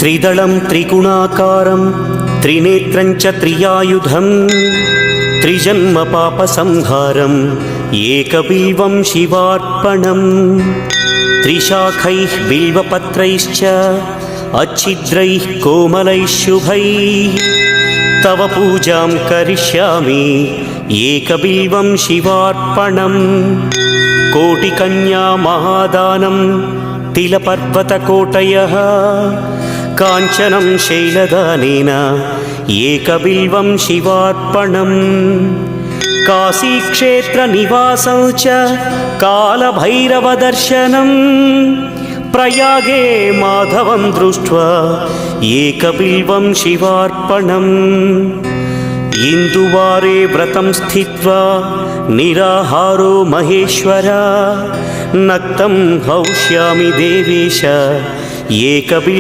त्रिदलं त्रिगुणाकारं त्रिनेत्रं च त्रियायुधं त्रिजन्म पापसंहारं एकबिल्वं शिवार्पणं त्रिशाखैः बिल्वपत्रैश्च अच्छिद्रैः कोमलैः शुभैः तव पूजां करिष्यामि एकबिल्वं शिवार्पणं कोटिकन्या महादानं तिलपर्वतकोटयः काञ्चनं शैलदानेन एकबिल्वं शिवार्पणं काशीक्षेत्रनिवासं च कालभैरवदर्शनं प्रयागे माधवं दृष्ट्वा एकबिल्वं शिवार्पणम् इंदुवारे व्रतं स्थित्वा निराहारो महेश्वर नक्तं हौष्यामि देवेश एकबिल्वं